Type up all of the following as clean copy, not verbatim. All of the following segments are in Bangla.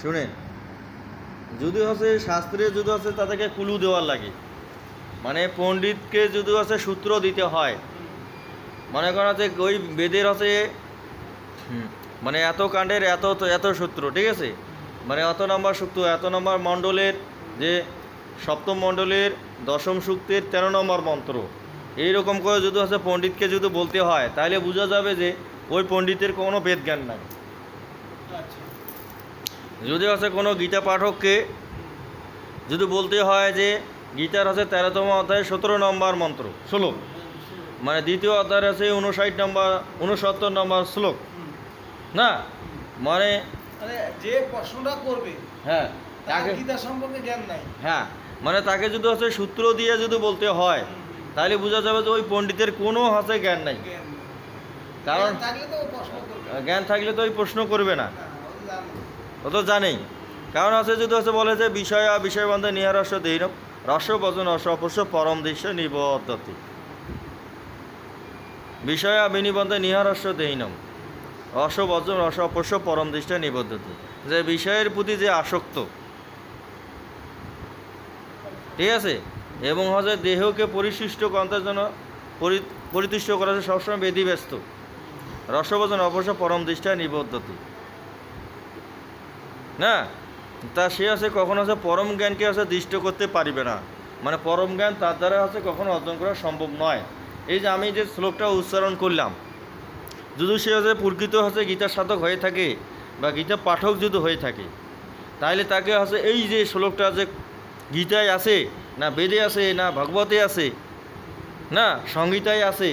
শুনেন, যদি হচ্ছে শাস্ত্রে যদি হচ্ছে তাদেরকে কুলু দেওয়ার লাগে, মানে পণ্ডিতকে যদি হচ্ছে সূত্র দিতে হয়, মনে করা যে ওই বেদের হচ্ছে মানে এত কাণ্ডের এত এত সূত্র, ঠিক আছে, মানে অত নম্বর সূত্র, এত নম্বর মণ্ডলের যে সপ্তম মণ্ডলের দশম সূক্তের 13 নম্বর মন্ত্র, এইরকম করে যদি হচ্ছে পণ্ডিতকে যদি বলতে হয়, তাহলে বোঝা যাবে যে ওই পণ্ডিতের কোনো বেদ জ্ঞান নাই। যদি হচ্ছে কোনো গীতা পাঠককে যদি বলতে হয় যে গীতার হচ্ছে 13তম অধ্যায় 17 নম্বর মন্ত্র শ্লোক, মানে দ্বিতীয় অধ্যায়ের আছে 69 নম্বর শ্লোক, না মানে যে প্রশ্নটা করবে হ্যাঁ তাকে গীতা সম্পর্কে জ্ঞান নাই, হ্যাঁ মানে তাকে যদি হচ্ছে সূত্র দিয়ে যদি বলতে হয়, তাহলে বোঝা যাবে যে ওই পণ্ডিতের কোনো হচ্ছে জ্ঞান নাই। কারণ জ্ঞান থাকলে তো ওই প্রশ্ন করবে না, ও তো জানেই। কারণ আছে যদি হচ্ছে বলে যে বিষয়বন্ধে নিহারস্য দেহীনম রস্য বজন রস অপস্য পরম দৃশ্য নিবদ্ধতি, বিষয়া বিনিবন্ধে নিহারস্য দেহীনম রস বজন রস অপস্য পরম দৃশ্য নিবদ্ধতি, যে বিষয়ের প্রতি যে আসক্ত, ঠিক আছে, এবং হচ্ছে দেহকে পরিশিষ্ট করার জন্য পরিতুষ্ট করার জন্য সবসময় ব্যতিব্যস্ত, রসবজন অবশ্য পরম দৃষ্টা নিবদ্ধতি, না তা সে আছে কখনো হচ্ছে পরম জ্ঞানকে হচ্ছে দৃষ্ট করতে পারিবে না, মানে পরম জ্ঞান তার দ্বারা হচ্ছে কখনো অর্জন করা সম্ভব নয়। এই যে আমি যে শ্লোকটা উচ্চারণ করলাম, যদি সে হচ্ছে প্রকৃত হচ্ছে গীতার সাধক হয়ে থাকে বা গীতা পাঠক যদি হয়ে থাকে, তাহলে তাকে হচ্ছে এই যে শ্লোকটা যে গীতায় আছে না বেদে আছে না ভাগবতে আছে না সংহিতায় আছে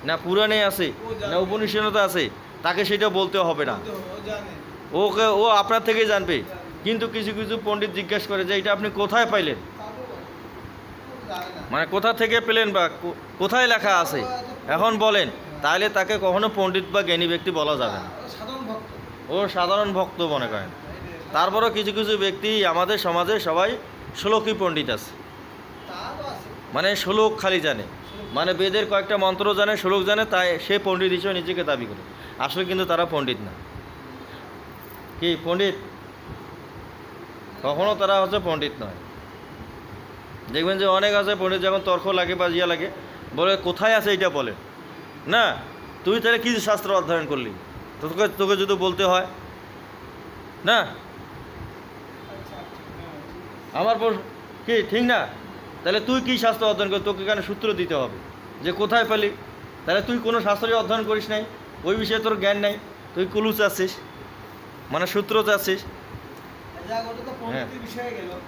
না পুরাণে আছে না উপনিষদে আছে, তাকে সেটা বলতে হবে না, ও আপনার থেকে জানবে। কিন্তু কিছু কিছু পণ্ডিত জিজ্ঞাসা করে যে এটা আপনি কোথায় পাইলেন, মানে কোথা থেকে পেলেন বা কোথায় লেখা আছে এখন বলেন, তাহলে তাকে কখনো পণ্ডিত বা জ্ঞানী ব্যক্তি বলা যাবে না, ও সাধারণ ভক্ত মনে করেন। তারপরও কিছু কিছু ব্যক্তি আমাদের সমাজে সবাই শ্লোকী পণ্ডিত আছে, মানে শ্লোক খালি জানে, মানে বেদের কয়েকটা মন্ত্র জানে, শ্লোক জানে, তাই সে পণ্ডিত হিসেবে নিজেকে দাবি করে। আসলে কিন্তু তারা পণ্ডিত না। কি পণ্ডিত? কখনো তারা হচ্ছে পণ্ডিত নয়। দেখবেন যে অনেক আছে পণ্ডিত, যখন তর্ক লাগে বা জিয়া লাগে, বলে কোথায় আছে এটা বলে না, তুই তাহলে কী শাস্ত্র অধ্যয়ন করলি, তোকে যদি বলতে হয় না, আমার কি ঠিক না, তাহলে তুই কী শাস্ত্র অধ্যয়ন কর, তোকে কেন সূত্র দিতে হবে যে কোথায় পেলি? তাহলে তুই কোনো শাস্ত্রই অধ্যয়ন করিস নাই, ওই বিষয়ে তোর জ্ঞান নাই, তুই কুলু চাচ্ছিস, মানে সূত্র চাচ্ছিস।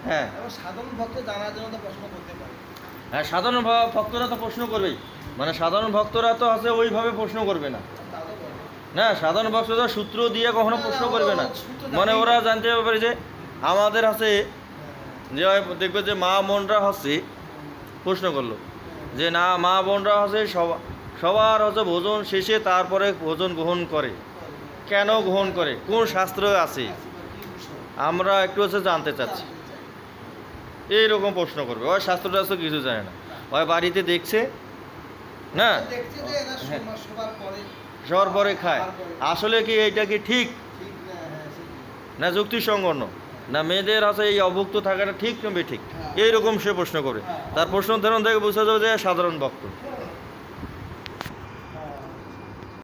হ্যাঁ সাধারণ ভক্ত জানার জন্য তো প্রশ্ন করতে পারে। হ্যাঁ সাধারণ ভক্তরা তো প্রশ্ন করবেই, মানে সাধারণ ভক্তরা তো আছে ওইভাবে প্রশ্ন করবে না, না সাধারণ ভক্তরা সূত্র দিয়ে কখনো প্রশ্ন করবে না, মানে ওরা জানতে পারে যে আমাদের আছে যে দেখবে যে মা বোনরা হচ্ছে প্রশ্ন করলো যে না মা বোনরা হচ্ছে সবার হচ্ছে ভোজন শেষে তারপরে ভোজন গ্রহণ করে, কেন গ্রহণ করে, কোন শাস্ত্র আছে, আমরা একটু হচ্ছে জানতে চাচ্ছি, এইরকম প্রশ্ন করবে। ওই শাস্ত্র কিছু জানে না, ওই বাড়িতে দেখছে না সবার পরে খায়, আসলে কি এইটা কি ঠিক না যুক্তিসঙ্গত, না মেয়েদের আছে এই অভুক্ত থাকাটা ঠিক না ঠিক, এইরকম সে প্রশ্ন করে। তার প্রশ্ন ধরন থেকে বোঝা যাবে যে সাধারণ ভক্ত।